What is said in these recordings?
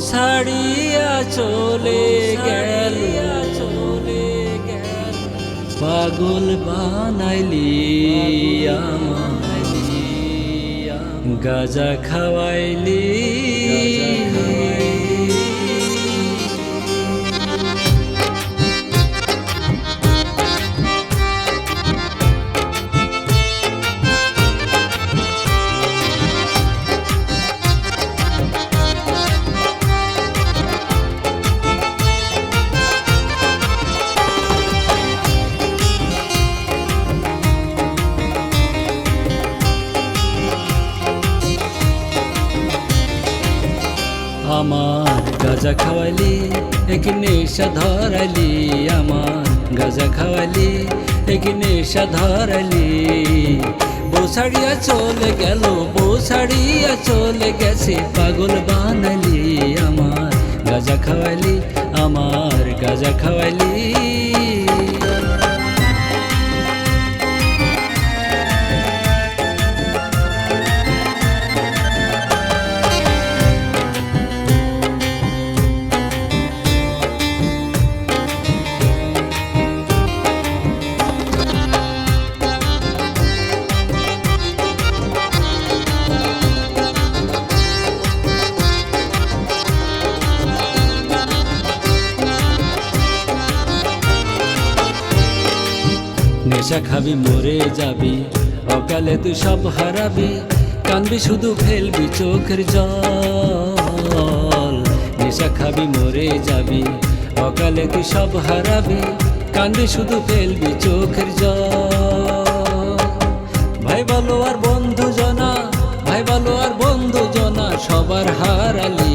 ছাড়িয়া চলে গেল পাগল বানাইলি আমায় গাঁজা খাওয়াইলি আমার গাঁজা খাওয়াইলি এক নেশা ধরাইলি আমার গাঁজা খাওয়াইলি এক নেশা ধরাইলি বউ ছাড়িয়া চলে গেল বউ ছাড়িয়া চলে গেছে পাগল বানাইলি আমার গাঁজা খাওয়াইলি আমার গাঁজা খাওয়াইলি নেশা খাবি মরে যাবি অকালে তুই সব হারাবি কানবি শুধু ফেলবি চোখের জল নেশা খাবি মরে যাবি অকালে তুই সব হারাবি কানবি শুধু ফেলবি চোখের জল ভাই বলো আর বন্ধু জনা ভাই বলো আর বন্ধু জনা সবার হারালি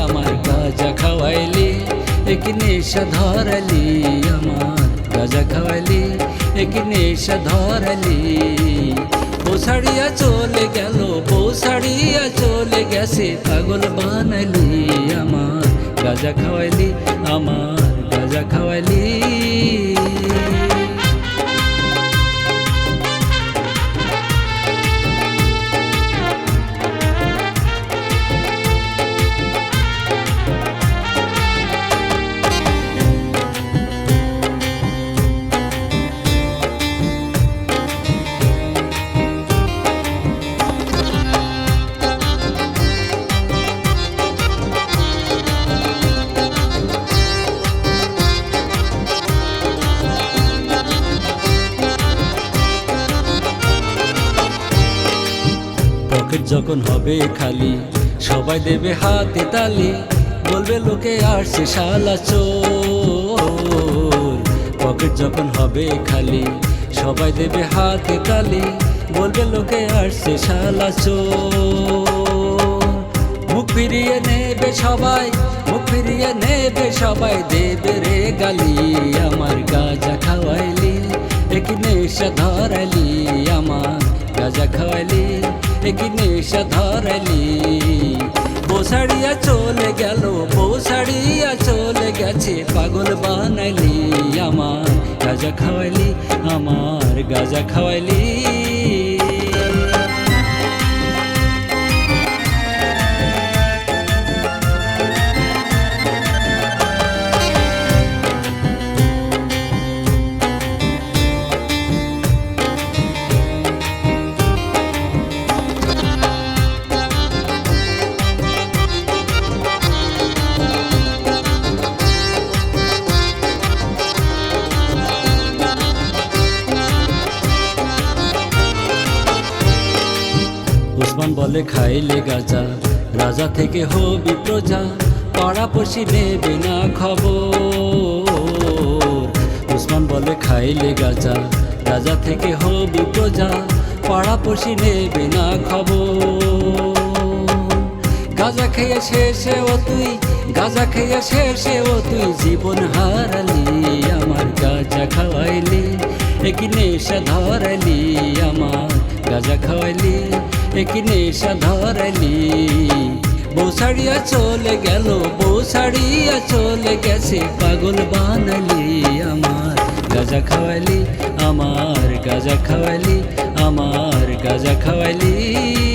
আমার গাঁজা খাওয়াইলি এক নেশা ধরালি আমার গাঁজা খাওয়াইলি এক নেশা ধরালি বউ ছাড়িয়া চলে গেল বউ ছাড়িয়া চলে গেছে পাগল বানাইলি আমার গাঁজা খাওয়াইলি আমার গাঁজা খাওয়াইলি পকেট যখন হবে খালি সবাই দেবে হাতে তালি বলবে লোকে আসছে শালা চোর পকেট যখন হবে খালি সবাই দেবে হাতে তালি বলবে লোকে আসছে শালা চোর মুখ ফিরিয়ে নেবে সবাই মুখ ফিরিয়ে নেবে সবাই দেবে রে গালি আমার গাঁজা খাওয়াইলি এক নেশা ধরাইলি আমার গাঁজা খাওয়াইলি এক নেশা ধরাইলি বউ ছাড়িয়া চলে গেল বউ ছাড়িয়া চলে গেছে পাগল বানাইলি আমার গাঁজা খাওয়াইলি আমার গাঁজা খাওয়াইলি উসমান বলে খাইলে গাঁজা রাজা থেকে হবি প্রজা পাড়াপড়শি নেবে না খবর উসমান বলে খাইলে গাঁজা রাজা থেকে হবি প্রজা পাড়াপড়শি নেবে না খবর গাঁজা খেয়ে শেষে ও তুই গাঁজা খেয়ে শেষে ও তুই জীবন হারালি আমার গাঁজা খাওয়াইলি এক নেশা ধরাইলি আমার গাঁজা খাওয়াইলি এক নেশা ধরাইলি বউ ছাড়িয়া চলে গেল বউ ছাড়িয়া চলে গেছে পাগল বানালি আমার গাঁজা খাওয়াইলি আমার গাঁজা খাওয়াইলি আমার গাঁজা খাওয়াইলি